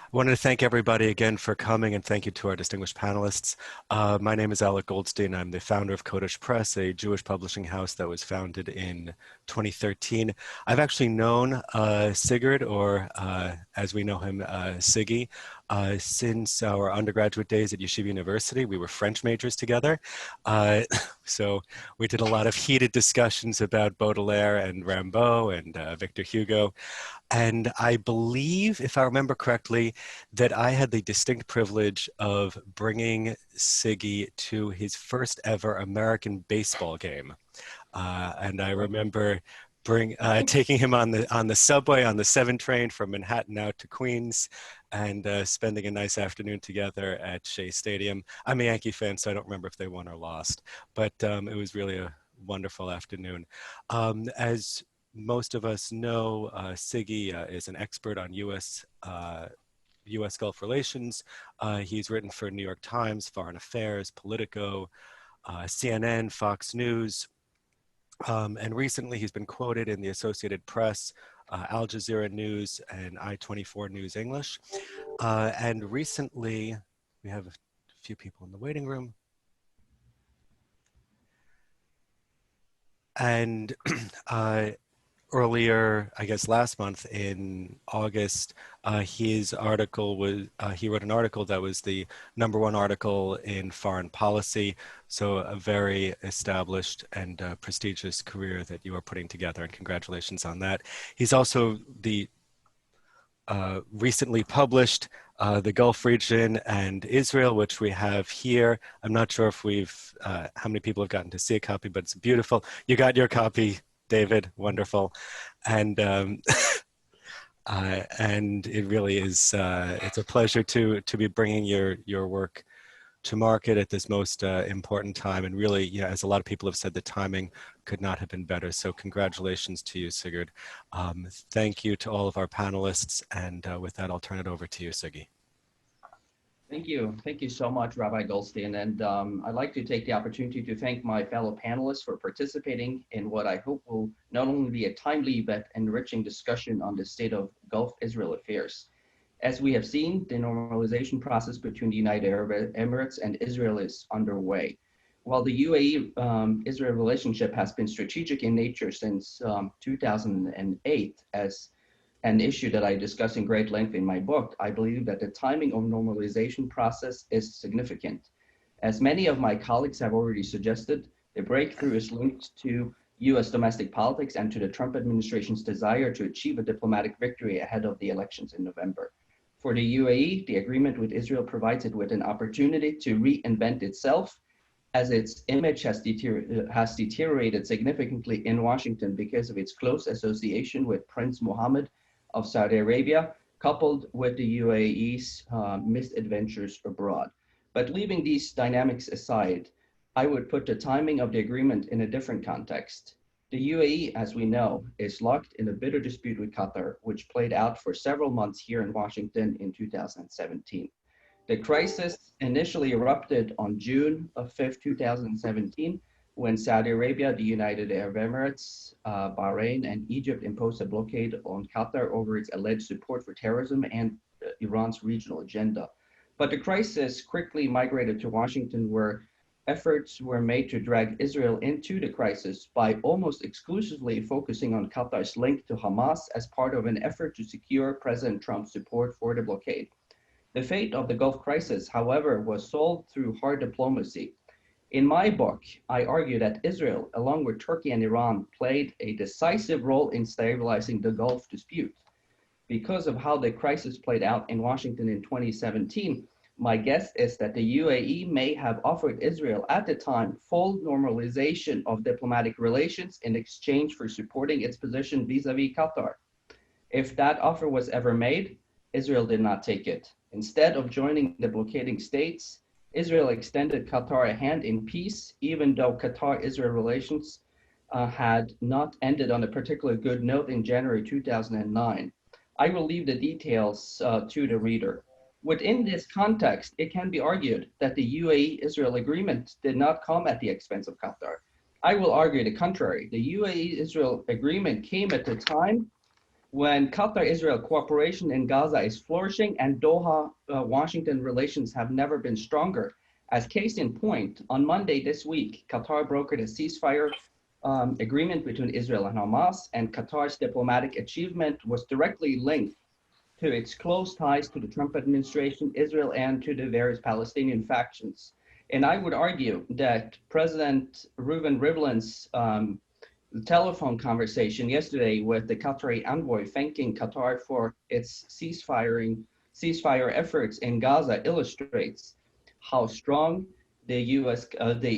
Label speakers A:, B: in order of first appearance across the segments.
A: I wanted to thank everybody again for coming and thank you to our distinguished panelists. My name is Alec Goldstein. I'm the founder of Kodesh Press, a Jewish publishing house that was founded in 2013. I've actually known Sigurd, or as we know him, Siggy, since our undergraduate days at Yeshiva University. We were French majors together. Uh, so we did a lot of heated discussions about Baudelaire and Rimbaud and Victor Hugo. And I believe, if I remember correctly, that I had the distinct privilege of bringing Siggy to his first ever American baseball game. And I remember taking him on the subway on the 7 train from Manhattan out to Queens, and spending a nice afternoon together at Shea Stadium. I'm a Yankee fan, so I don't remember if they won or lost, but it was really a wonderful afternoon. As most of us know, Siggy is an expert on U.S. Gulf relations. He's written for New York Times, Foreign Affairs, Politico, CNN, Fox News, and recently he's been quoted in the Associated Press, Al Jazeera News, and I-24 News English. And recently, we have a few people in the waiting room. And earlier, I guess last month in August, his article was, he wrote an article that was the #1 article in Foreign Policy. So a very established and prestigious career that you are putting together, and congratulations on that. He's also the recently published The Gulf Region and Israel, which we have here. I'm not sure if how many people have gotten to see a copy, but it's beautiful. You got your copy, David, wonderful. And and it really is, it's a pleasure to be bringing your work to market at this most important time. And really, yeah, as a lot of people have said, the timing could not have been better. So congratulations to you, Sigurd. Thank you to all of our panelists. And with that, I'll turn it over to you, Siggy.
B: Thank you. Thank you so much, Rabbi Goldstein. And I'd like to take the opportunity to thank my fellow panelists for participating in what I hope will not only be a timely but enriching discussion on the state of Gulf-Israel affairs. As we have seen, the normalization process between the United Arab Emirates and Israel is underway. While the UAE-Israel relationship has been strategic in nature since 2008 as an issue that I discuss in great length in my book, I believe that the timing of normalization process is significant. As many of my colleagues have already suggested, the breakthrough is linked to US domestic politics and to the Trump administration's desire to achieve a diplomatic victory ahead of the elections in November. For the UAE, the agreement with Israel provides it with an opportunity to reinvent itself, as its image has deteriorated significantly in Washington because of its close association with Prince Mohammed of Saudi Arabia, coupled with the UAE's misadventures abroad. But leaving these dynamics aside, I would put the timing of the agreement in a different context. The UAE, as we know, is locked in a bitter dispute with Qatar, which played out for several months here in Washington in 2017. The crisis initially erupted on June 5th, 2017, when Saudi Arabia, the United Arab Emirates, Bahrain, and Egypt imposed a blockade on Qatar over its alleged support for terrorism and Iran's regional agenda. But the crisis quickly migrated to Washington, where efforts were made to drag Israel into the crisis by almost exclusively focusing on Qatar's link to Hamas as part of an effort to secure President Trump's support for the blockade. The fate of the Gulf crisis, however, was solved through hard diplomacy. In my book, I argue that Israel, along with Turkey and Iran, played a decisive role in stabilizing the Gulf dispute. Because of how the crisis played out in Washington in 2017, my guess is that the UAE may have offered Israel at the time full normalization of diplomatic relations in exchange for supporting its position vis-a-vis Qatar. If that offer was ever made, Israel did not take it. Instead of joining the blockading states, Israel extended Qatar a hand in peace, even though Qatar-Israel relations had not ended on a particularly good note in January 2009. I will leave the details to the reader. Within this context, it can be argued that the UAE-Israel agreement did not come at the expense of Qatar. I will argue the contrary. The UAE-Israel agreement came at the time when Qatar-Israel cooperation in Gaza is flourishing and Doha-Washington relations have never been stronger. As case in point, on Monday this week, Qatar brokered a ceasefire agreement between Israel and Hamas, and Qatar's diplomatic achievement was directly linked to its close ties to the Trump administration, Israel, and to the various Palestinian factions. And I would argue that President Reuven Rivlin's telephone conversation yesterday with the Qatari envoy thanking Qatar for its ceasefire efforts in Gaza illustrates how strong the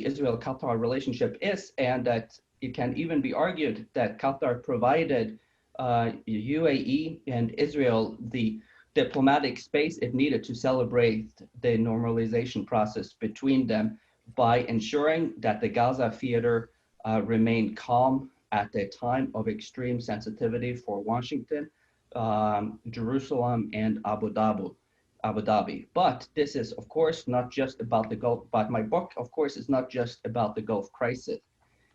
B: Israel-Qatar relationship is, and that it can even be argued that Qatar provided UAE and Israel the diplomatic space it needed to celebrate the normalization process between them by ensuring that the Gaza theater remained calm at a time of extreme sensitivity for Washington, Jerusalem, and Abu Dhabi. But this is, of course, not just about the Gulf, but my book, of course, is not just about the Gulf crisis.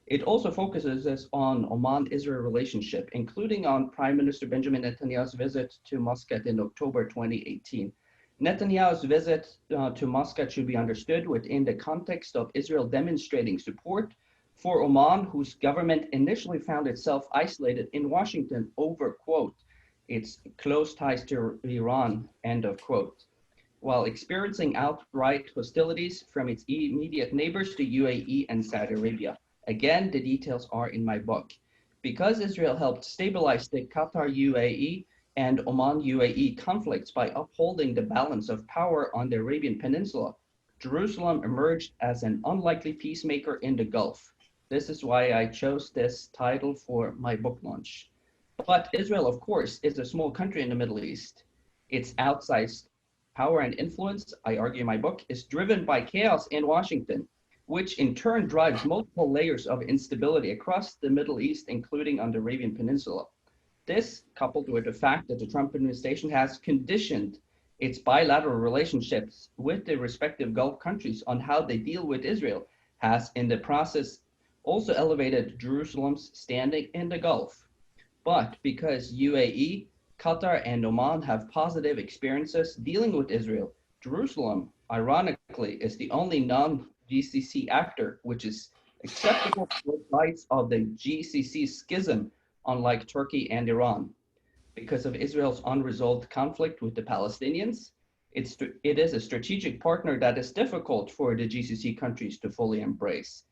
B: It also focuses on Oman-Israel relationship, including on Prime Minister Benjamin Netanyahu's visit to Muscat in October 2018. Netanyahu's visit to Muscat should be understood within the context of Israel demonstrating support for Oman, whose government initially found itself isolated in Washington over, quote, its close ties to Iran, end of quote, while experiencing outright hostilities from its immediate neighbors to UAE and Saudi Arabia. Again, the details are in my book. Because Israel helped stabilize the Qatar-UAE and Oman-UAE conflicts by upholding the balance of power on the Arabian Peninsula, Jerusalem emerged as an unlikely peacemaker in the Gulf. This is why I chose this title for my book launch. But Israel, of course, is a small country in the Middle East. Its outsized power and influence, I argue in my book, is driven by chaos in Washington, which in turn drives multiple layers of instability across the Middle East, including on the Arabian Peninsula. This, coupled with the fact that the Trump administration has conditioned its bilateral relationships with the respective Gulf countries on how they deal with Israel, has in the process also elevated Jerusalem's standing in the Gulf. But because UAE, Qatar, and Oman have positive experiences dealing with Israel, Jerusalem, ironically, is the only non-GCC actor which is acceptable for sides of the GCC schism, unlike Turkey and Iran. Because of Israel's unresolved conflict with the Palestinians, it is a strategic partner that is difficult for the GCC countries to fully embrace.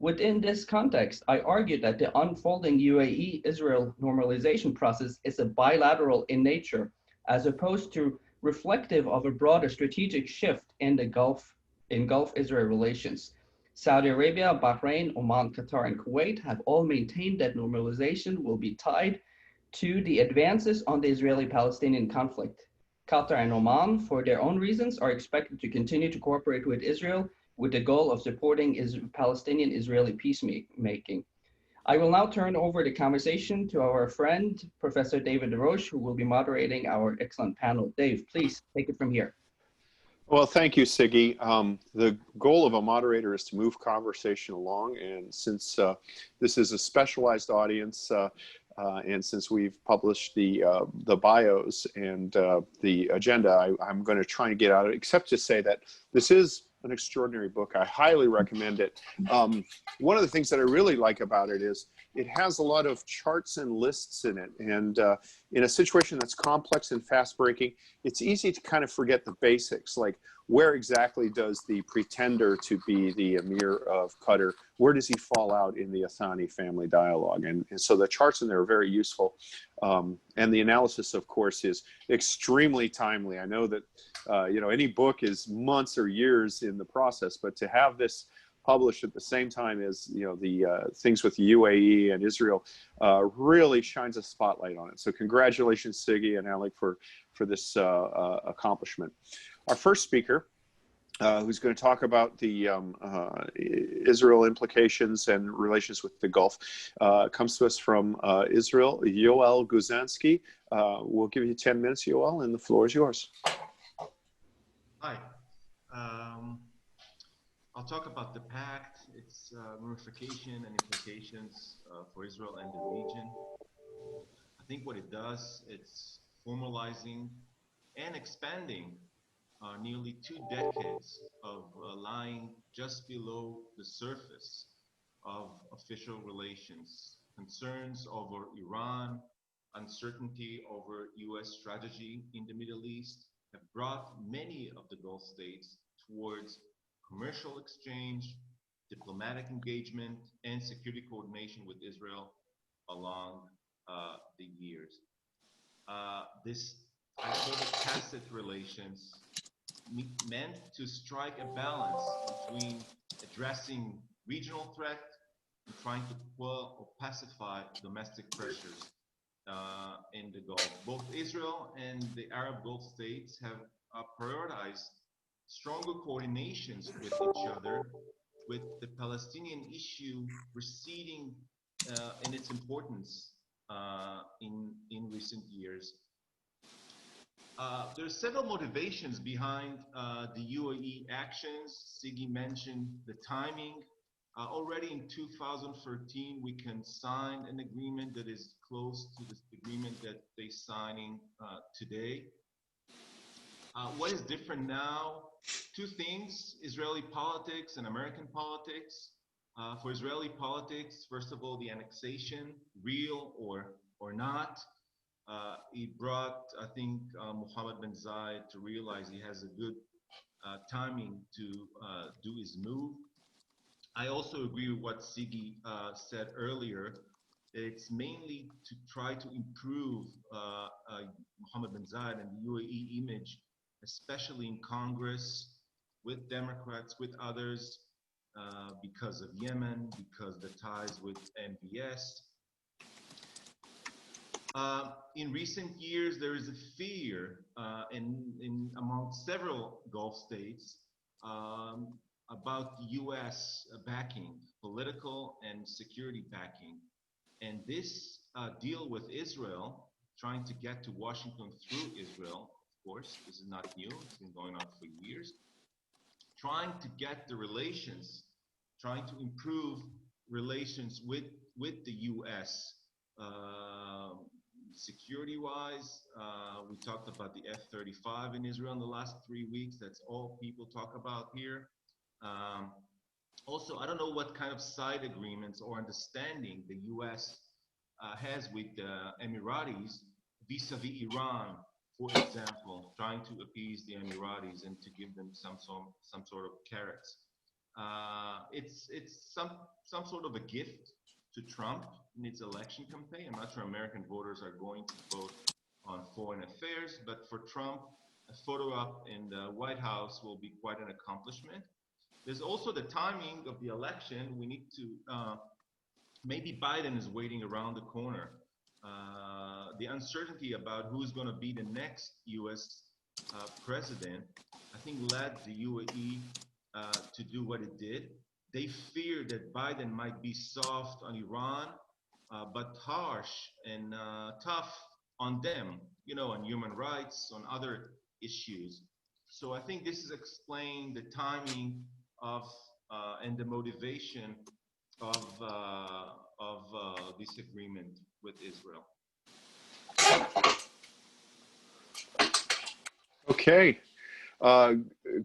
B: Within this context, I argue that the unfolding UAE-Israel normalization process is a bilateral in nature, as opposed to reflective of a broader strategic shift in the Gulf-Israel relations. Saudi Arabia, Bahrain, Oman, Qatar, and Kuwait have all maintained that normalization will be tied to the advances on the Israeli-Palestinian conflict. Qatar and Oman, for their own reasons, are expected to continue to cooperate with Israel with the goal of supporting Palestinian-Israeli peacemaking. I will now turn over the conversation to our friend, Professor David Roches, who will be moderating our excellent panel. Dave, please take it from here.
C: Well, thank you, Siggy. The goal of a moderator is to move conversation along, and since this is a specialized audience, and since we've published the bios and the agenda, I'm going to try and get out of it, except to say that this is an extraordinary book. I highly recommend it. One of the things that I really like about it is it has a lot of charts and lists in it. And in a situation that's complex and fast-breaking, it's easy to kind of forget the basics, like where exactly does the pretender to be the emir of Qatar, where does he fall out in the Athani family dialogue? And so the charts in there are very useful. And the analysis, of course, is extremely timely. I know that, any book is months or years in the process, but to have this published at the same time as, the things with the UAE and Israel really shines a spotlight on it. So congratulations, Siggy and Alec, for this accomplishment. Our first speaker, who's going to talk about the Israel implications and relations with the Gulf, comes to us from Israel, Yoel Gazansky. We'll give you 10 minutes, Yoel, and the floor is yours.
D: Hi. I'll talk about the pact, its ramification and implications for Israel and the region. think what it does, it's formalizing and expanding nearly 2 decades of lying just below the surface of official relations. Concerns over Iran, uncertainty over US strategy in the Middle East have brought many of the Gulf states towards commercial exchange, diplomatic engagement, and security coordination with Israel along the years. This, I call it tacit relations, meant to strike a balance between addressing regional threat and trying to quell or pacify domestic pressures in the Gulf. Both Israel and the Arab Gulf states have prioritized stronger coordinations with each other, with the Palestinian issue receding in its importance in recent years. There are several motivations behind the UAE actions. Sigi mentioned the timing. Already in 2013, we can sign an agreement that is close to this agreement that they're signing today. What is different now? Two things: Israeli politics and American politics. For Israeli politics, first of all, the annexation, real or not. He brought, I think, Mohammed bin Zayed to realize he has a good timing to do his move. I also agree with what Sigi said earlier. It's mainly to try to improve Mohammed bin Zayed and the UAE image, especially in Congress, with Democrats, with others, because of Yemen, because the ties with MBS. In recent years, there is a fear among several Gulf states about US backing, political and security backing. And this deal with Israel, trying to get to Washington through Israel, of course, this is not new, it's been going on for years, trying to get the relations, trying to improve relations with the US. Security-wise, we talked about the F-35 in Israel in the last 3 weeks. That's all people talk about here. Also, I don't know what kind of side agreements or understanding the U.S. Has with the Emiratis vis-a-vis Iran, for example, trying to appease the Emiratis and to give them some sort of carrots. It's some sort of a gift to Trump in its election campaign. I'm not sure American voters are going to vote on foreign affairs, but for Trump, a photo op in the White House will be quite an accomplishment. There's also the timing of the election. We need to, maybe Biden is waiting around the corner. The uncertainty about who's going to be the next US president, I think led the UAE to do what it did. They fear that Biden might be soft on Iran, but harsh and tough on them, you know, on human rights, on other issues. So I think this is explaining the timing of and the motivation of this agreement with Israel.
C: Okay,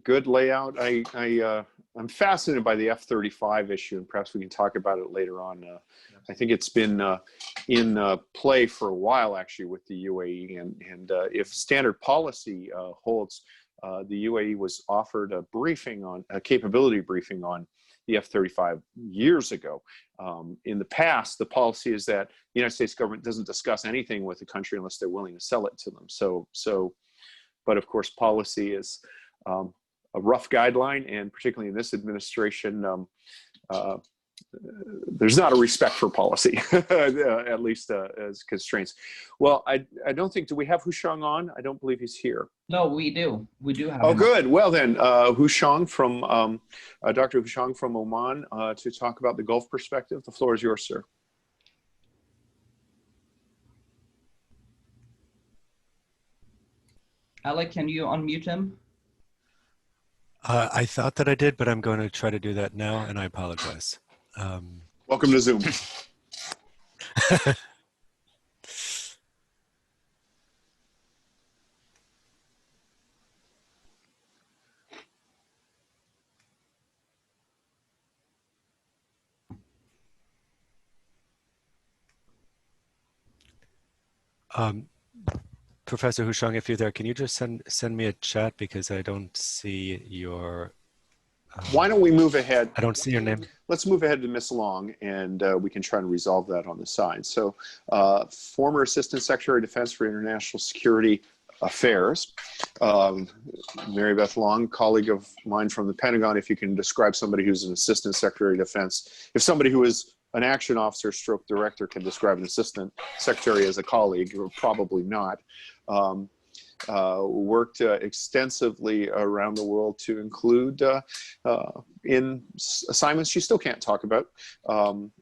C: good layout. I'm fascinated by the F-35 issue, and perhaps we can talk about it later on. I think it's been in play for a while, actually, with the UAE. And if standard policy holds, the UAE was offered a briefing a capability briefing on the F-35 years ago. In the past, the policy is that the United States government doesn't discuss anything with the country unless they're willing to sell it to them. But of course, policy is a rough guideline, and particularly in this administration, there's not a respect for policy, at least as constraints. Well, I don't think, do we have Houchang on? I don't believe he's here.
B: No, we do. We do have.
C: Oh,
B: him.
C: good. Well then, Houchang from, Dr. Houchang from Oman to talk about the Gulf perspective. The floor is yours, sir.
B: Alec, can you unmute him?
A: I thought that I did, but I'm going to try to do that now, and I apologize.
C: Welcome to Zoom.
A: Um, Professor Houchang, if you're there, can you just send me a chat because I don't see your
C: Why don't we move ahead?
A: I don't see your name.
C: Let's move ahead to Miss Long, and we can try to resolve that on the side. So, former Assistant Secretary of Defense for International Security Affairs, Mary Beth Long, colleague of mine from the Pentagon. If you can describe somebody who's an Assistant Secretary of Defense, if somebody who is an action officer stroke director can describe an Assistant Secretary as a colleague, or probably not. Worked extensively around the world to include in assignments she still can't talk about,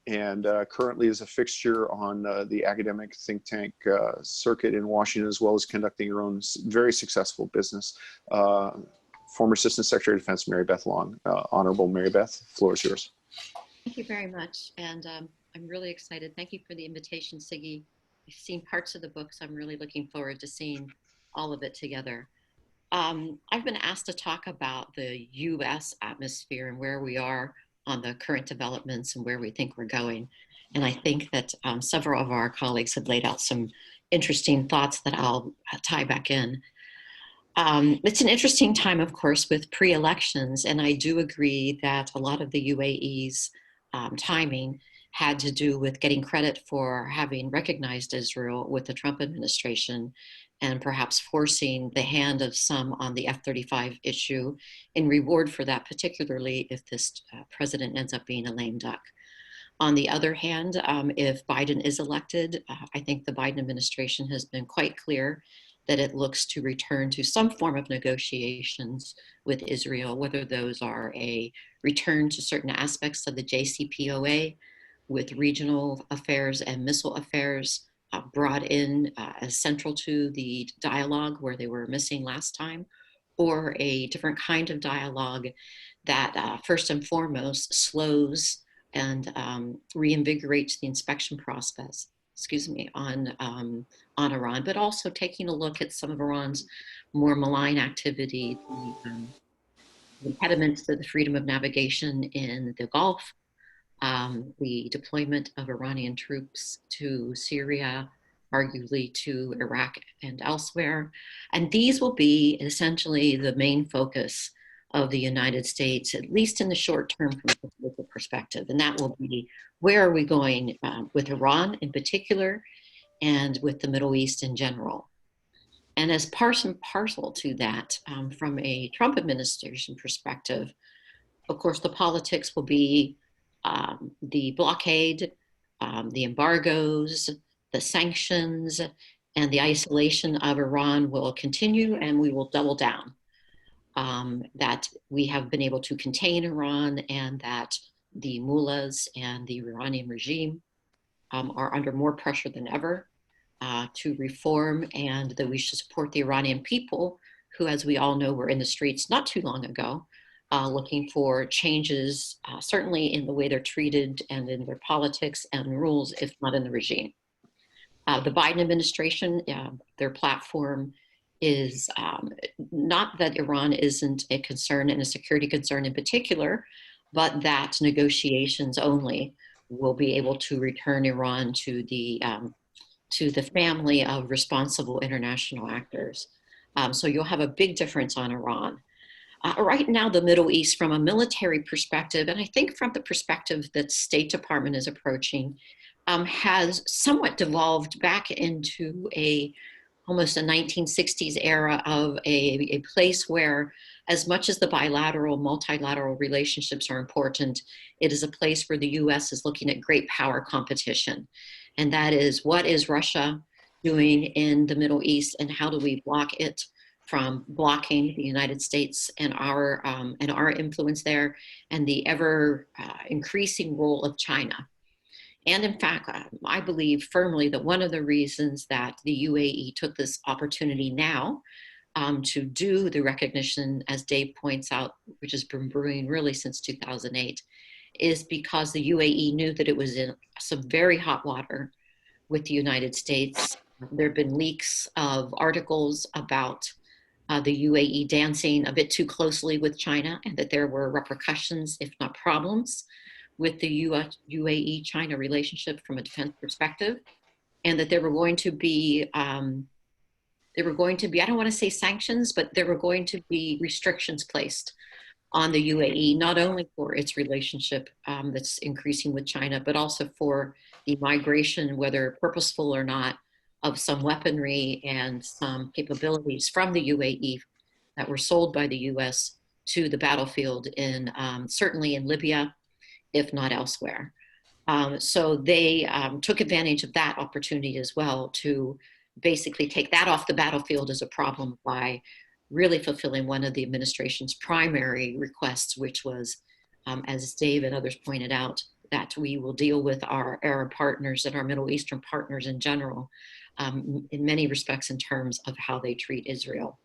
C: and currently is a fixture on the academic think tank circuit in Washington, as well as conducting her own very successful business. Former Assistant Secretary of Defense Mary Beth Long. Honorable Mary Beth, the floor is yours.
E: Thank you very much, and I'm really excited. Thank you for the invitation, Siggy. I've seen parts of the book, so I'm really looking forward to seeing all of it together. I've been asked to talk about the US atmosphere and where we are on the current developments and where we think we're going. And I think that several of our colleagues have laid out some interesting thoughts that I'll tie back in. It's an interesting time, of course, with pre-elections, and I do agree that a lot of the UAE's timing had to do with getting credit for having recognized Israel with the Trump administration and perhaps forcing the hand of some on the F-35 issue in reward for that, particularly if this president ends up being a lame duck. On the other hand, if Biden is elected, I think the Biden administration has been quite clear that it looks to return to some form of negotiations with Israel, whether those are a return to certain aspects of the JCPOA with regional affairs and missile affairs brought in as central to the dialogue where they were missing last time, or a different kind of dialogue that first and foremost slows and reinvigorates the inspection process, on Iran, but also taking a look at some of Iran's more malign activity, the impediments to the freedom of navigation in the Gulf, the deployment of Iranian troops to Syria, arguably to Iraq and elsewhere. And these will be essentially the main focus of the United States, at least in the short term from a political perspective. And that will be, where are we going with Iran in particular and with the Middle East in general? And as part and parcel to that, from a Trump administration perspective, of course, the politics will be the blockade, the embargoes, the sanctions, and the isolation of Iran will continue, and we will double down. That we have been able to contain Iran, and that the mullahs and the Iranian regime are under more pressure than ever to reform, and that we should support the Iranian people, who, as we all know, were in the streets not too long ago, looking for changes, certainly in the way they're treated and in their politics and rules, if not in the regime. The Biden administration, their platform is not that Iran isn't a concern and a security concern in particular, but that negotiations only will be able to return Iran to the family of responsible international actors. So you'll have a big difference on Iran. Right now, the Middle East, from a military perspective, and I think from the perspective that State Department is approaching, has somewhat devolved back into almost a 1960s era of a place where, as much as the bilateral, multilateral relationships are important, it is a place where the US is looking at great power competition. And that is, what is Russia doing in the Middle East, and how do we block it from blocking the United States and our influence there, and the ever increasing role of China. And in fact, I believe firmly that one of the reasons that the UAE took this opportunity now to do the recognition, as Dave points out, which has been brewing really since 2008, is because the UAE knew that it was in some very hot water with the United States. There have been leaks of articles about the UAE dancing a bit too closely with China, and that there were repercussions, if not problems, with the UAE-China relationship from a defense perspective. and that there were going to be, I don't want to say sanctions, but there were going to be restrictions placed on the UAE, not only for its relationship that's increasing with China, but also for the migration, whether purposeful or not, of some weaponry and some capabilities from the UAE that were sold by the US to the battlefield in certainly in Libya, if not elsewhere. So they took advantage of that opportunity as well to basically take that off the battlefield as a problem by really fulfilling one of the administration's primary requests, which was, as Dave and others pointed out, that we will deal with our Arab partners and our Middle Eastern partners in general, in many respects in terms of how they treat Israel.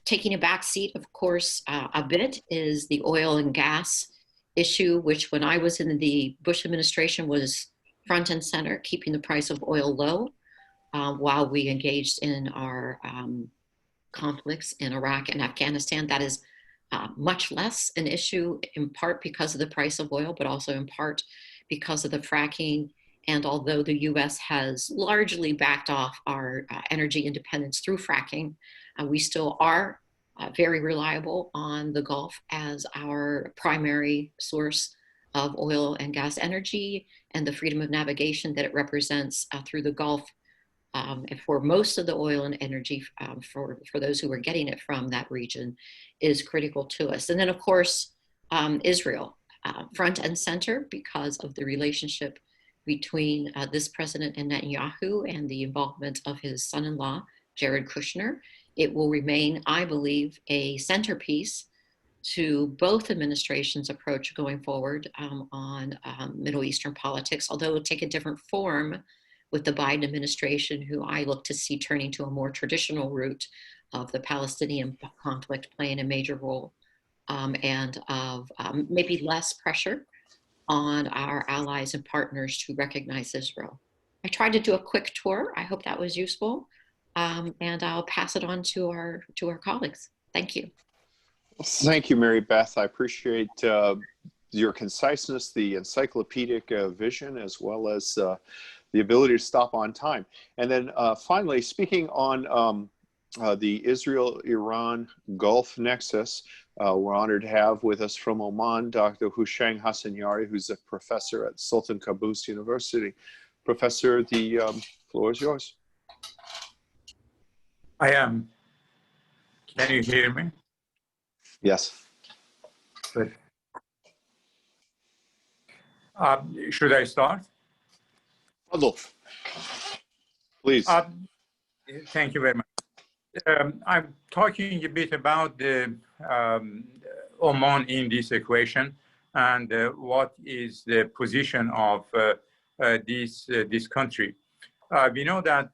E: Taking a back seat, of course, a bit is the oil and gas issue, which when I was in the Bush administration was front and center, keeping the price of oil low while we engaged in our conflicts in Iraq and Afghanistan. That is much less an issue, in part because of the price of oil, but also in part because of the fracking. And although the US has largely backed off our energy independence through fracking, we still are very reliable on the Gulf as our primary source of oil and gas energy, and the freedom of navigation that it represents through the Gulf. And for most of the oil and energy, for those who are getting it from that region, is critical to us. And then, of course, Israel, front and center because of the relationship between this president and Netanyahu and the involvement of his son-in-law, Jared Kushner. It will remain, I believe, a centerpiece to both administrations' approach going forward on Middle Eastern politics, although it will take a different form with the Biden administration, who I look to see turning to a more traditional route of the Palestinian conflict playing a major role, and of maybe less pressure on our allies and partners to recognize Israel. I tried to do a quick tour. I hope that was useful, and I'll pass it on to our colleagues. Thank you.
C: Thank you, Mary Beth. I appreciate your conciseness, the encyclopedic vision, as well as the ability to stop on time. And then finally, speaking on the Israel-Iran Gulf nexus, we're honored to have with us from Oman, Dr. Houchang Hassan-Yari, who's a professor at Sultan Qaboos University. Professor, the floor is yours.
F: I am. Can you hear me?
C: Yes.
F: Good. Should I start?
C: Adolf, please.
F: Thank you very much. I'm talking a bit about the Oman in this equation and what is the position of this country. We know that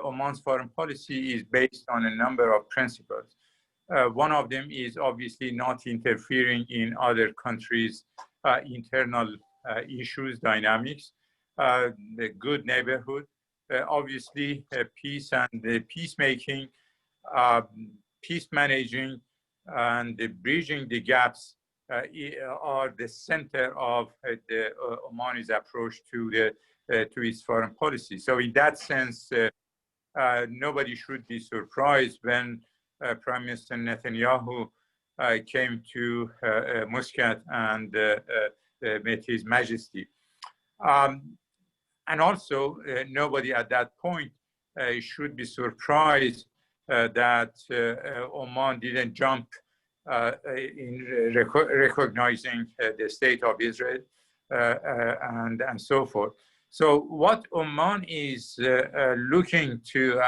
F: Oman's foreign policy is based on a number of principles. One of them is obviously not interfering in other countries' internal issues, dynamics, the good neighborhood, obviously peace and peacemaking, peace managing, and bridging the gaps are the center of the Omani's approach to its foreign policy. So in that sense, nobody should be surprised when Prime Minister Netanyahu came to Muscat and met His Majesty. And also, nobody at that point should be surprised that Oman didn't jump in recognizing the state of Israel and so forth. So what Oman is looking to,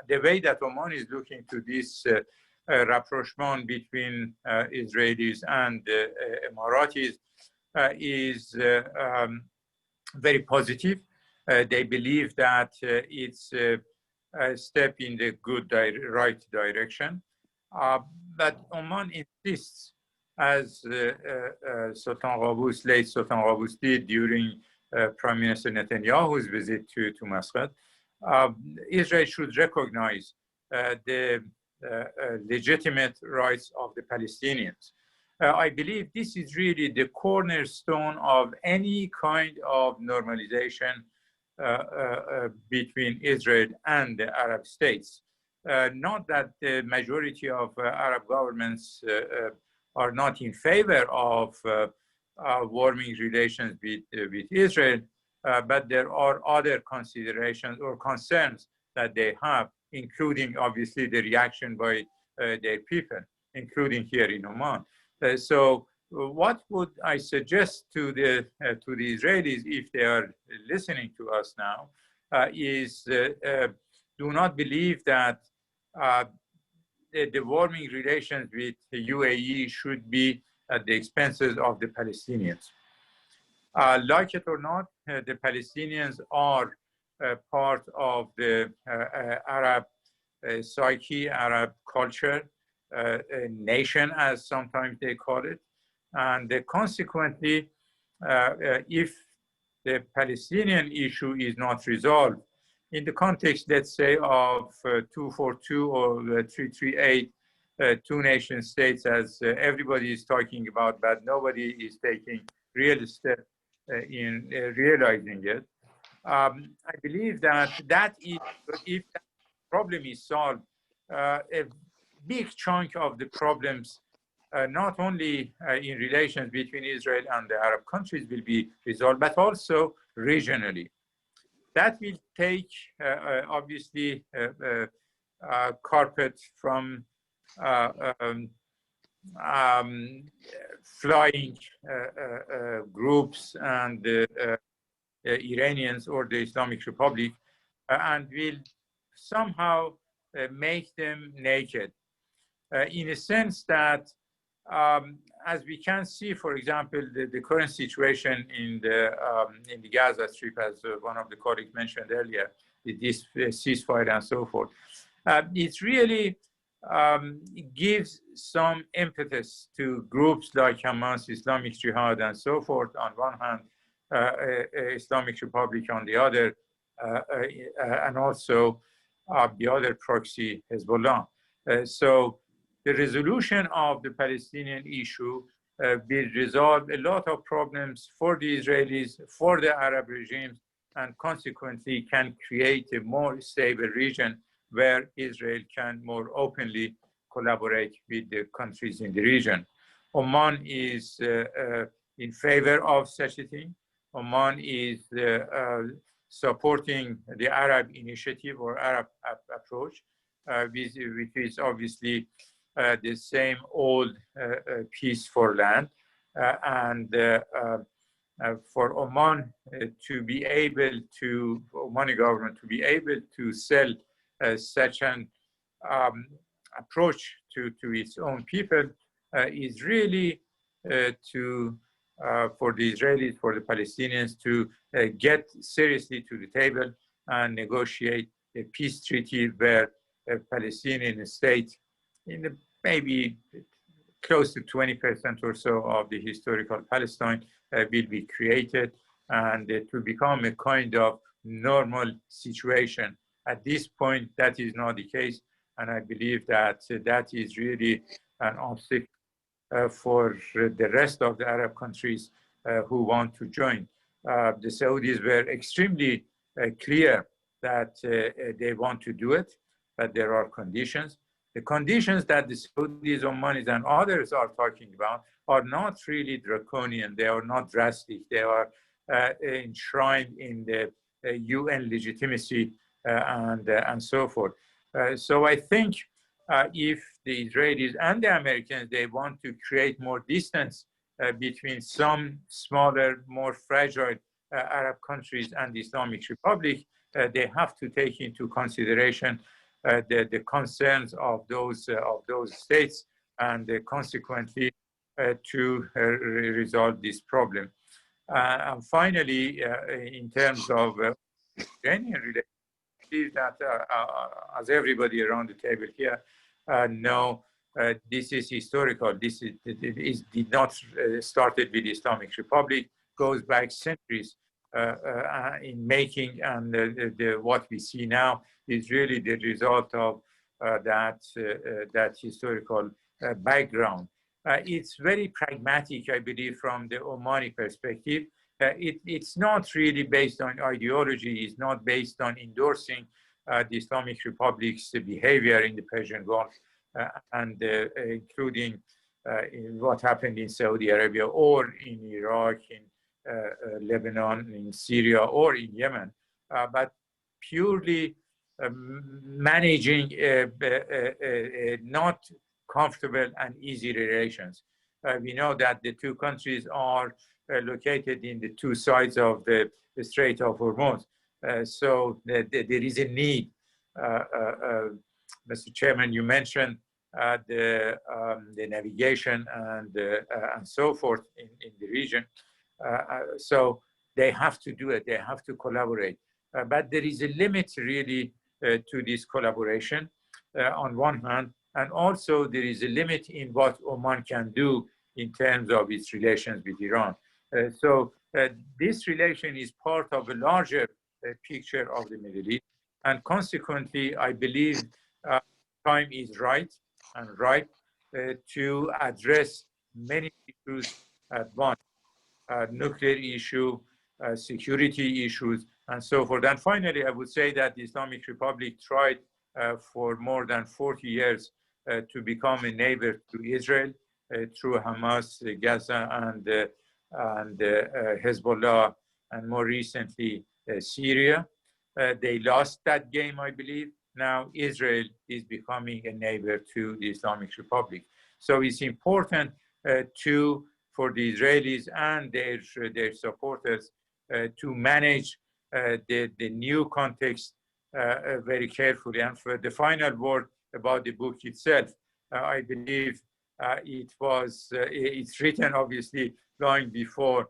F: the way that Oman is looking to this rapprochement between Israelis and Emiratis is very positive. They believe that it's a step in the right direction. But Oman insists, as Sultan Qaboos, late Sultan Qaboos did during Prime Minister Netanyahu's visit to Muscat, Israel should recognize the legitimate rights of the Palestinians. I believe this is really the cornerstone of any kind of normalization between Israel and the Arab states. Not that the majority of Arab governments are not in favor of warming relations with Israel, but there are other considerations or concerns that they have, including obviously the reaction by their people, including here in Oman. So what would I suggest to the Israelis, if they are listening to us now, is do not believe that the warming relations with the UAE should be at the expenses of the Palestinians. Like it or not, the Palestinians are part of the Arab psyche, Arab culture, nation, as sometimes they call it. And consequently, if the Palestinian issue is not resolved in the context, let's say, of 242 or 338, two nation states, as everybody is talking about, but nobody is taking real steps in realizing it. I believe that if that problem is solved, a big chunk of the problems, not only in relations between Israel and the Arab countries, will be resolved, but also regionally. That will take, obviously, carpet from flying groups and Iranians or the Islamic Republic, and will somehow make them naked. In a sense that, as we can see, for example, the current situation in the Gaza Strip, as one of the colleagues mentioned earlier, this ceasefire and so forth, it really gives some impetus to groups like Hamas, Islamic Jihad, and so forth on one hand, Islamic Republic on the other, and also the other proxy, Hezbollah. So the resolution of the Palestinian issue will resolve a lot of problems for the Israelis, for the Arab regimes, and consequently can create a more stable region where Israel can more openly collaborate with the countries in the region. Oman is in favor of such a thing. Oman is supporting the Arab initiative or Arab approach, which is obviously the same old peace for land. And for Oman to be able to, Omani government to be able to sell such an approach to its own people is really for the Israelis, for the Palestinians to get seriously to the table and negotiate a peace treaty where a Palestinian state in the maybe close to 20% or so of the historical Palestine will be created, and to become a kind of normal situation. At this point, that is not the case, and I believe that that is really an obstacle for the rest of the Arab countries who want to join. The Saudis were extremely clear that they want to do it, but there are conditions. The conditions that the Saudis, Omanis, and others are talking about are not really draconian. They are not drastic. They are enshrined in the UN legitimacy and so forth. So I think if the Israelis and the Americans, they want to create more distance between some smaller, more fragile Arab countries and the Islamic Republic, they have to take into consideration the concerns of those states, and consequently to resolve this problem. And finally, in terms of Iranian relations, that as everybody around the table here know, this is historical. This did not started with the Islamic Republic, goes back centuries in making, and what we see now is really the result of that historical background. It's very pragmatic, I believe, from the Omani perspective. It's not really based on ideology. It's not based on endorsing the Islamic Republic's behavior in the Persian Gulf, and including in what happened in Saudi Arabia or in Iraq, in Lebanon, in Syria, or in Yemen, but purely managing not comfortable and easy relations. We know that the two countries are located in the two sides of the Strait of Hormuz. So there is a need. Mr. Chairman, you mentioned the navigation and so forth in the region. So they have to do it. They have to collaborate. But there is a limit really to this collaboration on one hand, and also there is a limit in what Oman can do in terms of its relations with Iran. So this relation is part of a larger picture of the Middle East, and consequently, I believe time is right and ripe to address many issues at once. Nuclear issue, security issues, and so forth. And finally, I would say that the Islamic Republic tried for more than 40 years to become a neighbor to Israel through Hamas, Gaza, and Hezbollah, and more recently, Syria. They lost that game, I believe. Now Israel is becoming a neighbor to the Islamic Republic. So it's important for the Israelis and their supporters to manage the new context very carefully. And for the final word about the book itself, I believe it's written obviously long before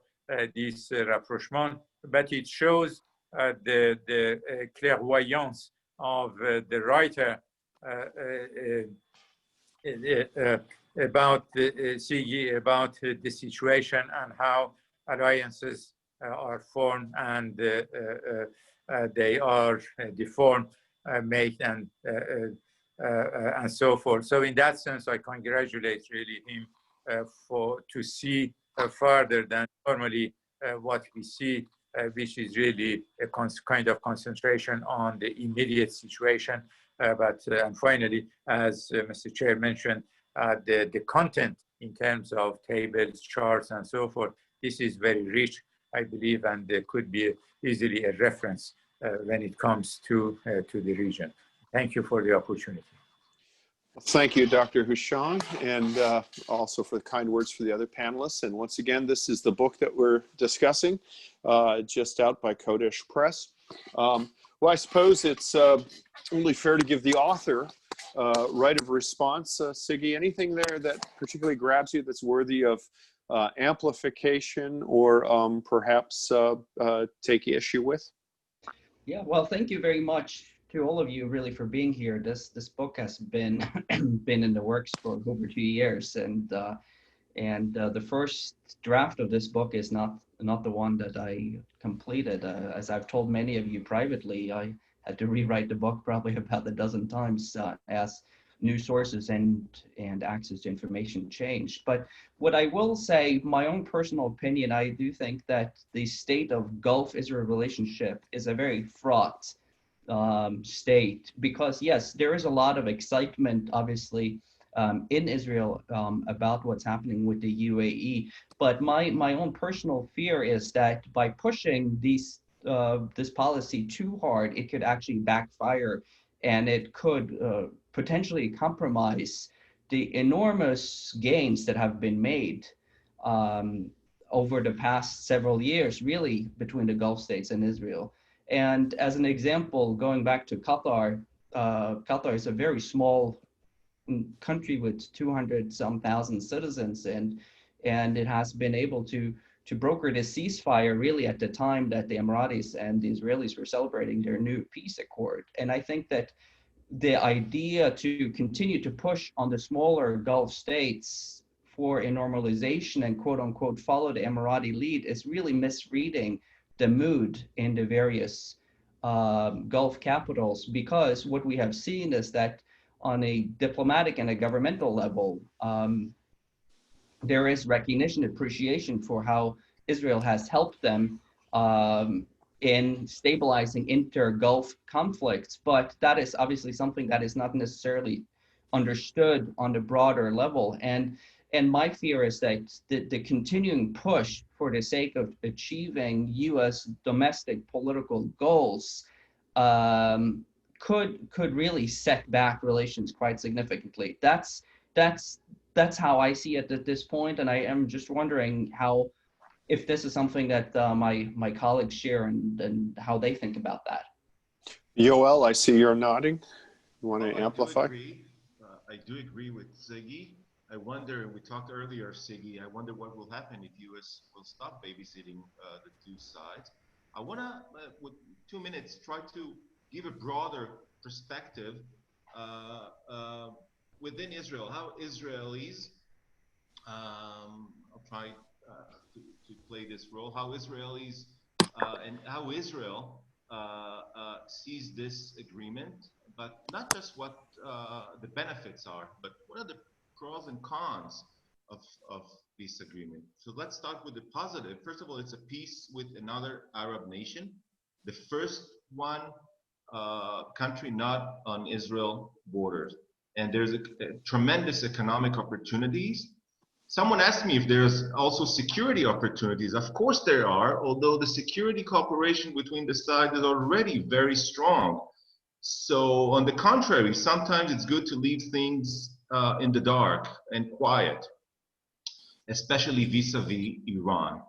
F: this rapprochement, but it shows the clairvoyance of the writer about Sigi, about the situation and how alliances are formed and they are deformed, made, and so forth. So in that sense, I congratulate really him to see further than normally what we see, which is really a kind of concentration on the immediate situation. And finally, as Mr. Chair mentioned, the content in terms of tables, charts, and so forth, this is very rich, I believe, and there could be easily a reference when it comes to the region. Thank you for the opportunity.
C: Thank you, Dr. Houchang, and also for the kind words for the other panelists. And once again, this is the book that we're discussing, just out by Kodesh Press. Well, I suppose it's only fair to give the author right of response. Sigi, anything there that particularly grabs you that's worthy of amplification or perhaps take issue with?
B: Yeah, well, thank you very much to all of you really for being here. This book has been been in the works for over 2 years, and the first draft of this book is not the one that I completed. As I've told many of you privately, I had to rewrite the book probably about a dozen times as new sources and access to information changed. But what I will say, my own personal opinion, I do think that the state of Gulf-Israel relationship is a very fraught state, because yes, there is a lot of excitement, obviously, in Israel about what's happening with the UAE. But my own personal fear is that by pushing this policy too hard, it could actually backfire, and it could potentially compromise the enormous gains that have been made over the past several years, really, between the Gulf states and Israel. And as an example, going back to Qatar, Qatar is a very small country with 200-some thousand citizens, and it has been able to broker this ceasefire really at the time that the Emiratis and the Israelis were celebrating their new peace accord. And I think that the idea to continue to push on the smaller Gulf states for a normalization and quote unquote follow the Emirati lead is really misreading the mood in the various Gulf capitals, because what we have seen is that on a diplomatic and a governmental level, there is recognition, appreciation for how Israel has helped them in stabilizing inter-Gulf conflicts, but that is obviously something that is not necessarily understood on the broader level. And my fear is that the continuing push for the sake of achieving U.S. domestic political goals could really set back relations quite significantly. That's how I see it at this point, and I am just wondering how, if this is something that my colleagues share and how they think about that.
C: Yoel, I see you're nodding. You want to amplify?
D: I do agree with Siggy. I wonder, we talked earlier, Siggy, I wonder what will happen if U.S. will stop babysitting the two sides. I want to, with 2 minutes, try to give a broader perspective within Israel, how Israelis, I'll try to play this role, how Israelis and how Israel sees this agreement, but not just what the benefits are, but what are the pros and cons of this agreement. So let's start with the positive. First of all, it's a peace with another Arab nation, the first one country not on Israel borders. And there's a tremendous economic opportunities. Someone asked me if there's also security opportunities. Of course there are, although the security cooperation between the sides is already very strong. So on the contrary, sometimes it's good to leave things in the dark and quiet, especially vis-a-vis Iran.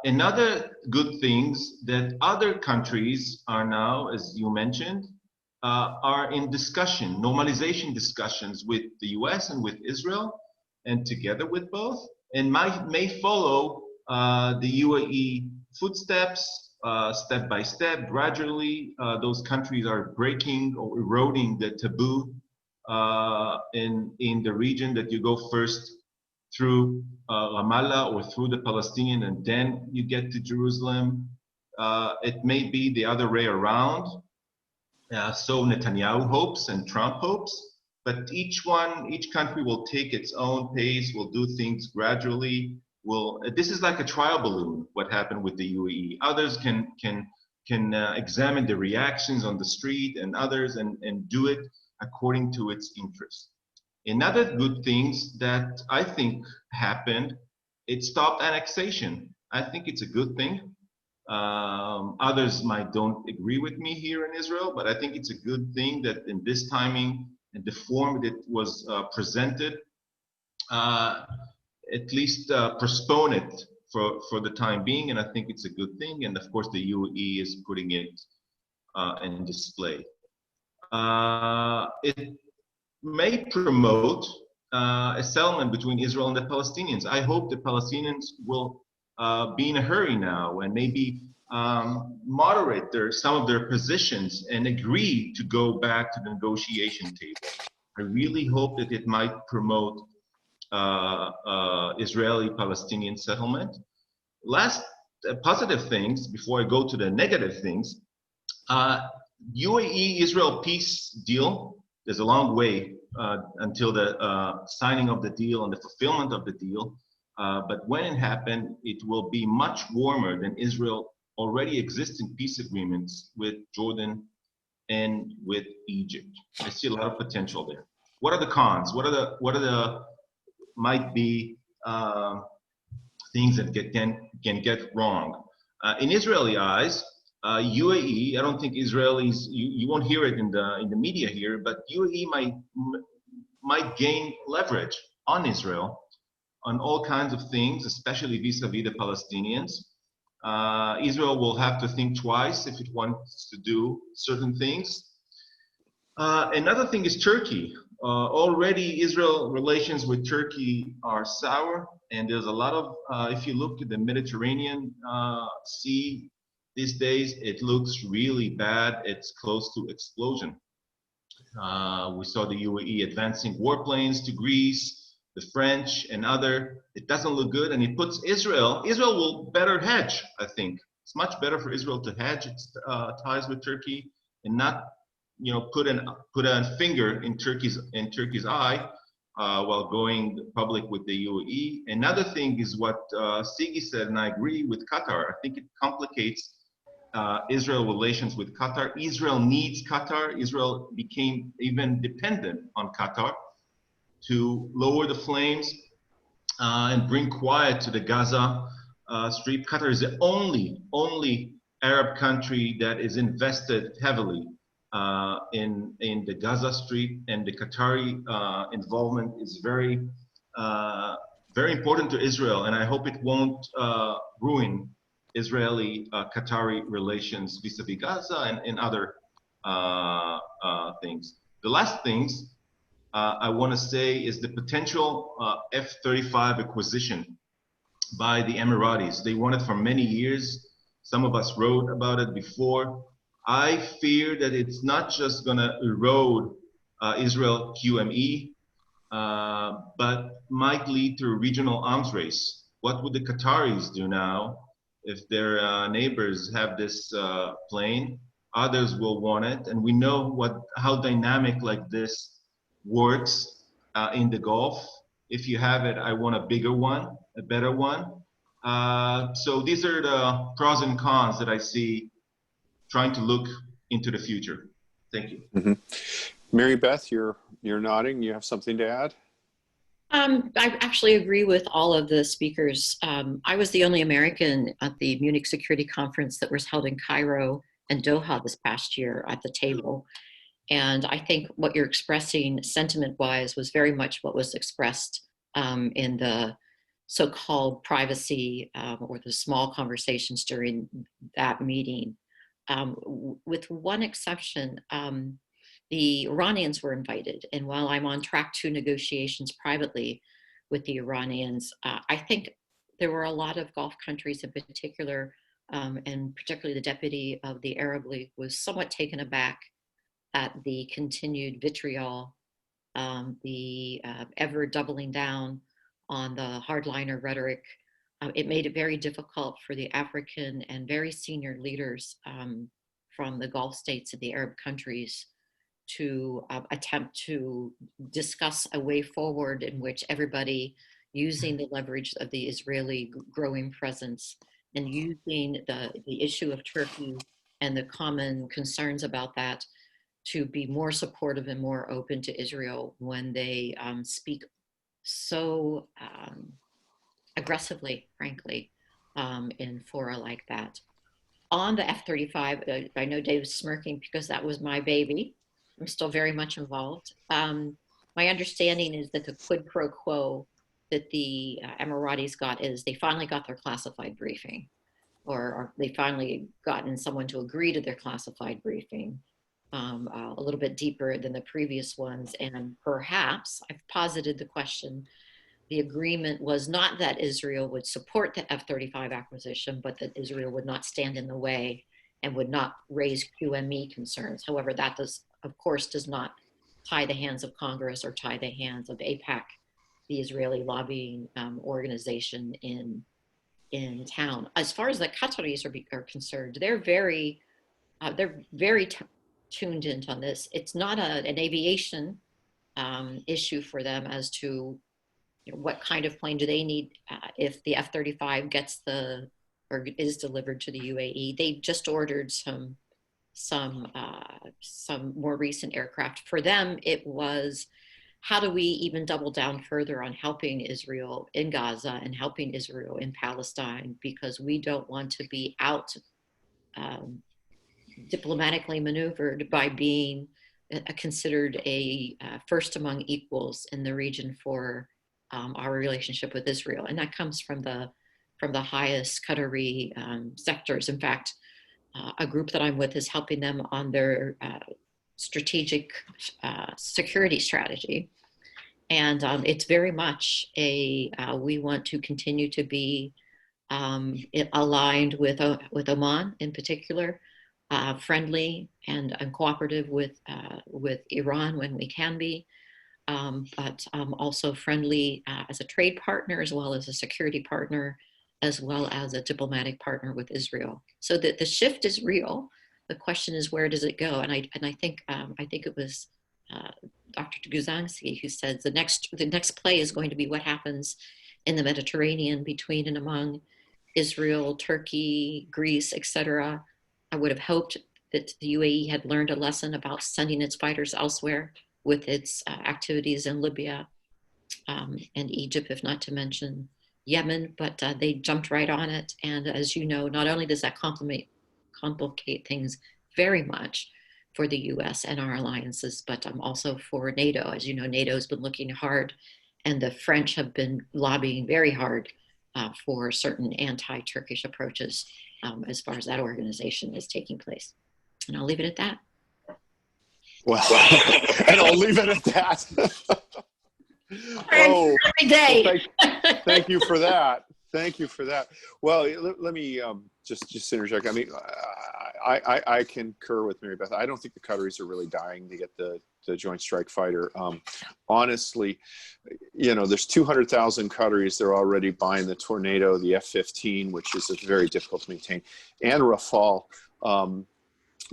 D: Another good things that other countries are now, as you mentioned, are in discussion, normalization discussions with the US and with Israel, and together with both, and may follow the UAE footsteps, step by step, gradually. Those countries are breaking or eroding the taboo in the region that you go first through Ramallah or through the Palestinian, and then you get to Jerusalem. It may be the other way around. So Netanyahu hopes and Trump hopes. But each country will take its own pace, will do things gradually. This is like a trial balloon, what happened with the UAE. Others can examine the reactions on the street and others and do it according to its interest. Another good things that I think happened, it stopped annexation. I think it's a good thing. Others don't agree with me here in Israel, but I think it's a good thing that in this timing, and the form that was presented, at least postpone it for the time being, and I think it's a good thing. And of course, the UAE is putting it in display. It may promote a settlement between Israel and the Palestinians. I hope the Palestinians will be in a hurry now and maybe moderate some of their positions and agree to go back to the negotiation table. I really hope that it might promote Israeli-Palestinian settlement. Last positive things, before I go to the negative things, UAE-Israel peace deal, there's a long way until the signing of the deal and the fulfillment of the deal. But when it happened, it will be much warmer than Israel already existing peace agreements with Jordan and with Egypt. I see a lot of potential there. What are the cons? What are the might be things that can get wrong? In Israeli eyes, UAE, I don't think Israelis, you won't hear it in the media here, but UAE might gain leverage on Israel on all kinds of things, especially vis-a-vis the Palestinians. Israel will have to think twice if it wants to do certain things. Another thing is Turkey. Already Israel relations with Turkey are sour, and there's a lot of, if you look at the Mediterranean Sea these days, it looks really bad. It's close to explosion. We saw the UAE advancing warplanes to Greece, the French and other. It doesn't look good, and it puts Israel will better hedge, I think. It's much better for Israel to hedge its ties with Turkey and not, put a finger in Turkey's eye while going public with the UAE. Another thing is what Sigi said, and I agree with Qatar. I think it complicates Israel relations with Qatar. Israel needs Qatar. Israel became even dependent on Qatar to lower the flames and bring quiet to the Gaza Strip. Qatar is the only Arab country that is invested heavily in the Gaza Strip, and the Qatari involvement is very important to Israel, and I hope it won't ruin Israeli-Qatari relations vis-a-vis Gaza and other things. The last things I want to say is the potential F-35 acquisition by the Emiratis. They want it for many years. Some of us wrote about it before. I fear that it's not just going to erode Israel QME, but might lead to a regional arms race. What would the Qataris do now if their neighbors have this plane? Others will want it, and we know how dynamic like this works in the Gulf. If you have it, I want a bigger one, a better one. So these are the pros and cons that I see trying to look into the future. Thank you.
C: Mm-hmm. Mary Beth, you're nodding. You have something to add?
E: I actually agree with all of the speakers. I was the only American at the Munich Security Conference that was held in Cairo and Doha this past year at the table. And I think what you're expressing sentiment-wise was very much what was expressed in the so-called privacy or the small conversations during that meeting. With one exception, the Iranians were invited. And while I'm on track to negotiations privately with the Iranians, I think there were a lot of Gulf countries in particular, and particularly the deputy of the Arab League was somewhat taken aback at the continued vitriol, the ever doubling down on the hardliner rhetoric. It made it very difficult for the African and very senior leaders from the Gulf states and the Arab countries to attempt to discuss a way forward in which everybody, using the leverage of the Israeli growing presence and using the issue of Turkey and the common concerns about that, to be more supportive and more open to Israel when they speak so aggressively, frankly, in fora like that. On the F-35, I know Dave's smirking because that was my baby. I'm still very much involved. My understanding is that the quid pro quo that the Emiratis got is they finally got their classified briefing, or they finally gotten someone to agree to their classified briefing. A little bit deeper than the previous ones. And perhaps, I've posited the question, the agreement was not that Israel would support the F-35 acquisition, but that Israel would not stand in the way and would not raise QME concerns. However, that of course, does not tie the hands of Congress or tie the hands of AIPAC, the Israeli lobbying organization in town. As far as the Qataris are concerned, they're very tuned into on this. It's not an aviation issue for them as to what kind of plane do they need if the F-35 gets or is delivered to the UAE. They just ordered some more recent aircraft. For them, it was, how do we even double down further on helping Israel in Gaza and helping Israel in Palestine, because we don't want to be out diplomatically maneuvered by being considered a first among equals in the region for our relationship with Israel. And that comes from the highest Qatari sectors. In fact, a group that I'm with is helping them on their strategic security strategy. And it's very much we want to continue to be aligned with Oman in particular, friendly and cooperative with Iran when we can be, but also friendly as a trade partner, as well as a security partner, as well as a diplomatic partner with Israel. So that the shift is real. The question is, where does it go? And I think it was Dr. Gazansky, who says the next play is going to be what happens in the Mediterranean between and among Israel, Turkey, Greece, etc. I would have hoped that the UAE had learned a lesson about sending its fighters elsewhere with its activities in Libya and Egypt, if not to mention Yemen, but they jumped right on it. And as you know, not only does that complicate things very much for the US and our alliances, but also for NATO. As you know, NATO has been looking hard, and the French have been lobbying very hard for certain anti-Turkish approaches as far as that organization is taking place. And I'll leave it at that.
C: Well, and I'll leave it at that.
E: Oh, every day.
C: Well, thank you for that. Thank you for that. Well, let me just interject. I mean, I concur with Mary Beth. I don't think the Qataris are really dying to get the Joint Strike Fighter. Honestly, you know, there's 200,000 Qataris. They're already buying the Tornado, the F-15, which is very difficult to maintain, and Rafale.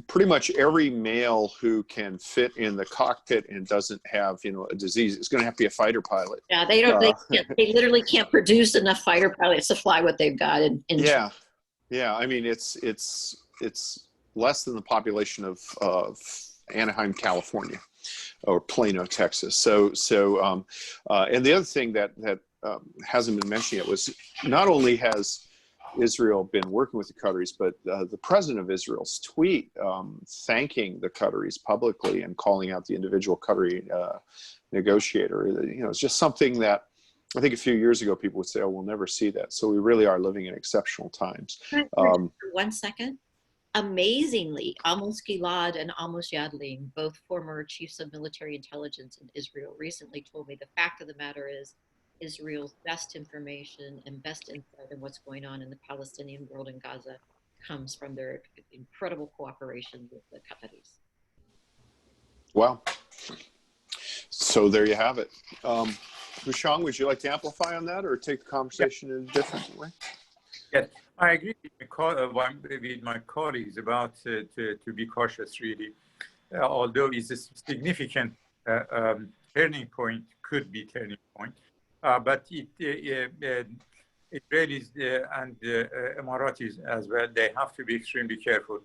C: Pretty much every male who can fit in the cockpit and doesn't have, you know, a disease is going to have to be a fighter pilot.
E: Yeah, they don't. They literally can't produce enough fighter pilots to fly what they've got.
C: Yeah. I mean, it's less than the population of Anaheim, California, or Plano, Texas. So and the other thing that hasn't been mentioned yet was not only has Israel been working with the Qataris, but the president of Israel's tweet thanking the Qataris publicly and calling out the individual Qatari negotiator, you know, it's just something that I think a few years ago people would say, oh, we'll never see that. So we really are living in exceptional times.
E: 1 second. Amazingly, Amos Gilad and Amos Yadlin, both former chiefs of military intelligence in Israel, recently told me the fact of the matter is Israel's best information and best insight in what's going on in the Palestinian world in Gaza comes from their incredible cooperation with the Qataris.
C: Wow. So there you have it. Houchang, would you like to amplify on that or take the conversation in a different way?
F: Yes, I agree with my colleagues about to be cautious, really. Although it's a significant turning point, could be turning point. But Israelis and Emiratis as well, they have to be extremely careful.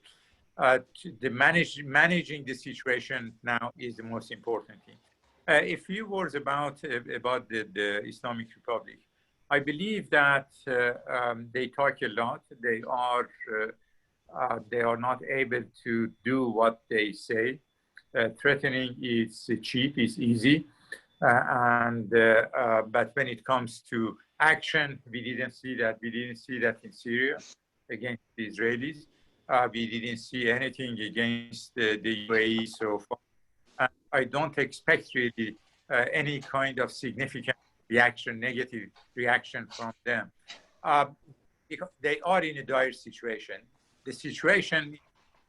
F: Managing the situation now is the most important thing. A few words about the Islamic Republic. I believe that they talk a lot. They are not able to do what they say. Threatening is cheap, is easy. But when it comes to action, we didn't see that. We didn't see that in Syria against the Israelis. We didn't see anything against the UAE so far. And I don't expect really any kind of significant reaction, negative reaction from them. Because they are in a dire situation. The situation in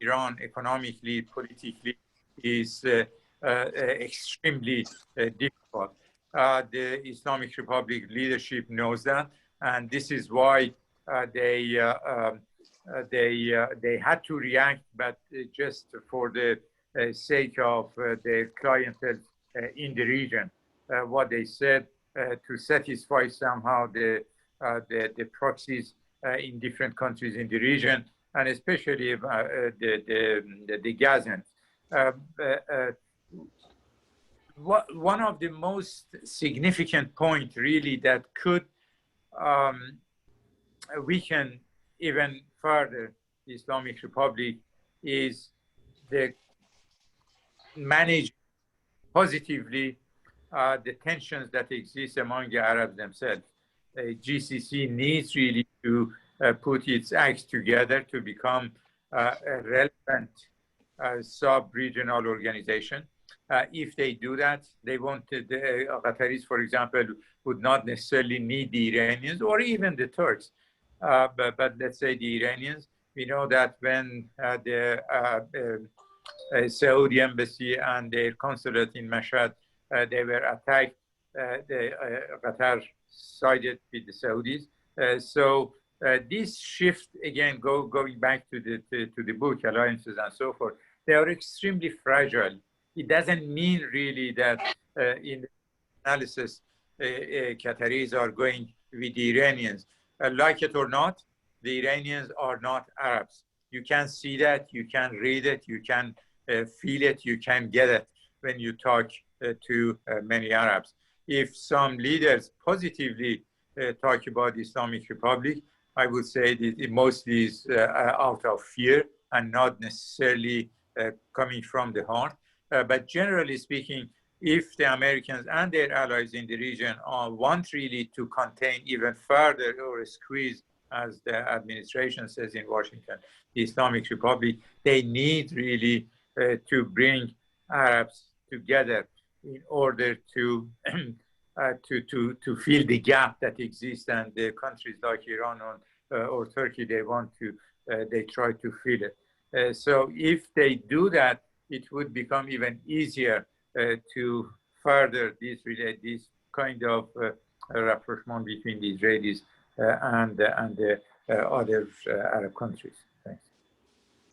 F: Iran, economically, politically, is extremely difficult. The Islamic Republic leadership knows that, and this is why they had to react, but just for the sake of their clientele in the region. What they said to satisfy somehow the proxies in different countries in the region, and especially the Gazans. One of the most significant points really that could weaken even further the Islamic Republic is the manage positively the tensions that exist among the Arabs themselves. GCC needs really to put its acts together to become a relevant sub-regional organization. If they do that, they won't, the Qataris, for example, would not necessarily need the Iranians or even the Turks. But let's say the Iranians, we know that when the Saudi embassy and their consulate in Mashhad, they were attacked, Qatar sided with the Saudis. So this shift, again, going back to the book, alliances and so forth, they are extremely fragile it doesn't mean really that in the analysis, Qataris are going with the Iranians. Like it or not, the Iranians are not Arabs. You can see that, you can read it, you can feel it, you can get it when you talk to many Arabs. If some leaders positively talk about the Islamic Republic, I would say that it mostly is out of fear and not necessarily coming from the heart. But generally speaking, if the Americans and their allies in the region want really to contain even further or squeeze, as the administration says in Washington, the Islamic Republic, they need really to bring Arabs together in order to to fill the gap that exists, and the countries like Iran or Turkey, they want to they try to fill it. So if they do that, it would become even easier to further this kind of rapprochement between the Israelis and the other Arab countries. Thanks.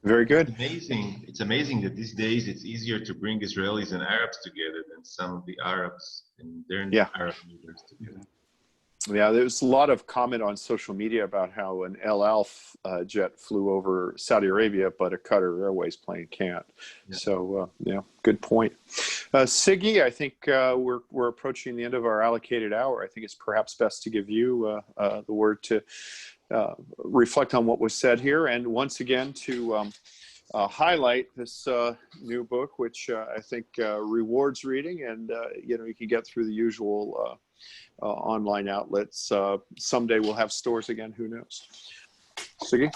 C: Very good.
D: It's amazing that these days it's easier to bring Israelis and Arabs together than some of the Arabs and their Arab leaders together.
C: Yeah, there's a lot of comment on social media about how an El Al jet flew over Saudi Arabia, but a Qatar Airways plane can't. Yeah. So, yeah, good point. Siggy, I think we're approaching the end of our allocated hour. I think it's perhaps best to give you the word to reflect on what was said here, and once again to highlight this new book, which I think rewards reading, and you can get through the usual online outlets. Someday we'll have stores again. Who knows? Siggy?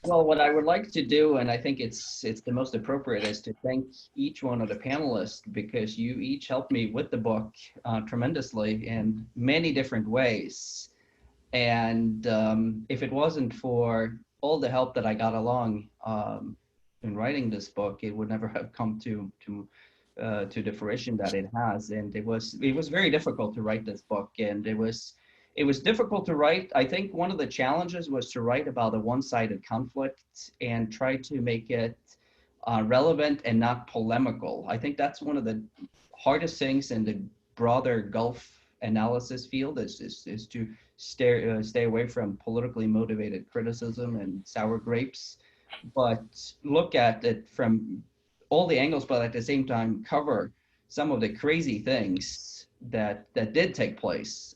B: Well, what I would like to do, and I think it's the most appropriate, is to thank each one of the panelists, because you each helped me with the book tremendously in many different ways. And if it wasn't for all the help that I got along in writing this book, it would never have come to the fruition that it has. And it was very difficult to write this book, and it was difficult to write. I think one of the challenges was to write about a one-sided conflict and try to make it relevant and not polemical. I think that's one of the hardest things in the broader Gulf analysis field is to stay away from politically motivated criticism and sour grapes, but look at it from all the angles, but at the same time cover some of the crazy things that did take place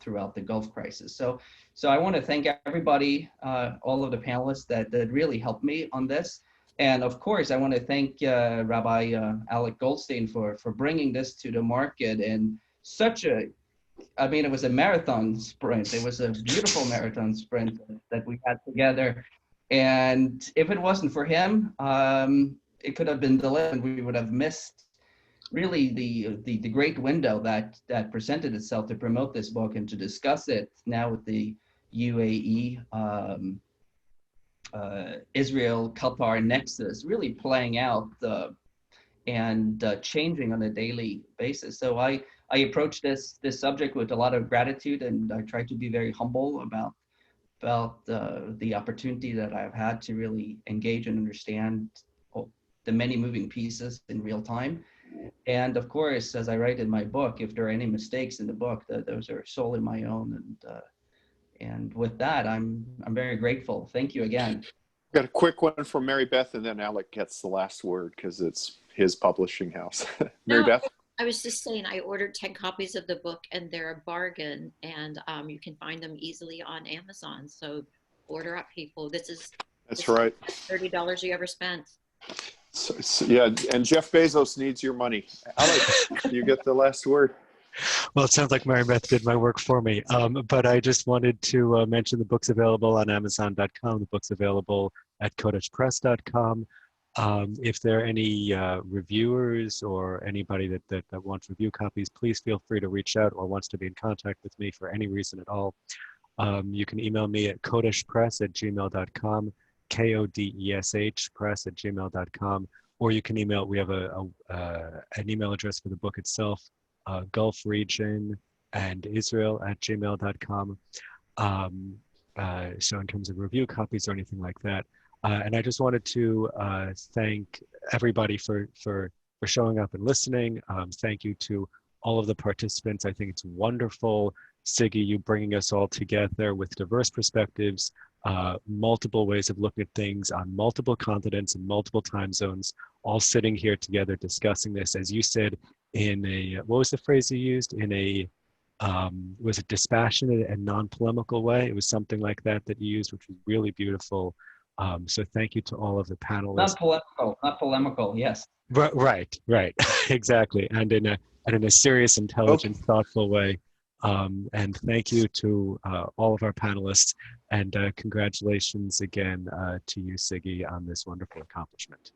B: throughout the Gulf crisis. So I want to thank everybody, all of the panelists that really helped me on this. And of course, I want to thank Rabbi Alec Goldstein for bringing this to the market in such a, I mean, it was a marathon sprint. It was a beautiful marathon sprint that we had together. And if it wasn't for him, it could have been delayed, and we would have missed really the great window that presented itself to promote this book and to discuss it now with the UAE, Israel, Qatar nexus really playing out and changing on a daily basis. So I approach this subject with a lot of gratitude, and I try to be very humble about the opportunity that I've had to really engage and understand the many moving pieces in real time. And of course, as I write in my book, if there are any mistakes in the book, those are solely my own. And with that, I'm very grateful. Thank you again.
C: Got a quick one from Mary Beth, and then Alec gets the last word because it's his publishing house. Mary Beth?
E: I was just saying, I ordered 10 copies of the book, and they're a bargain, and you can find them easily on Amazon. So order up, people. That's
C: right.
E: $30 you ever spent.
C: So, yeah, and Jeff Bezos needs your money. Alec, you get the last word.
A: Well, it sounds like Mary Beth did my work for me, but I just wanted to mention the book's available on Amazon.com. The book's available at kodashpress.com. If there are any reviewers or anybody that wants review copies, please feel free to reach out or wants to be in contact with me for any reason at all. You can email me at kodashpress@gmail.com, KODESH press@gmail.com, or you can email, we have an email address for the book itself, Gulf Region and Israel @gmail.com. So in terms of review copies or anything like that. And I just wanted to thank everybody for for showing up and listening. Thank you to all of the participants. I think it's wonderful, Siggy, you bringing us all together with diverse perspectives, multiple ways of looking at things on multiple continents and multiple time zones, all sitting here together discussing this, as you said, in a, what was the phrase you used? In a, was it dispassionate and non-polemical way? It was something like that that you used, which was really beautiful. So thank you to all of the panelists.
B: Not polemical, yes.
A: Right, exactly. And in a serious, intelligent, thoughtful way. And thank you to all of our panelists, and congratulations again to you, Siggy, on this wonderful accomplishment.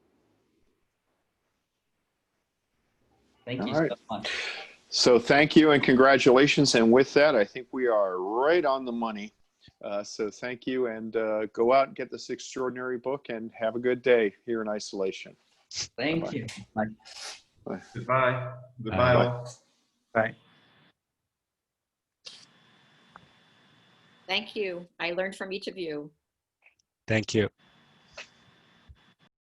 B: Thank you
C: All right.
B: so much.
C: So thank you and congratulations. And with that, I think we are right on the money. So thank you, and go out and get this extraordinary book, and have a good day here in isolation.
B: Thank
C: Bye-bye.
B: you. Bye.
C: Bye.
D: Goodbye. Goodbye,
A: Bye.
D: all.
F: Bye.
E: Thank you. I learned from each of you.
A: Thank you.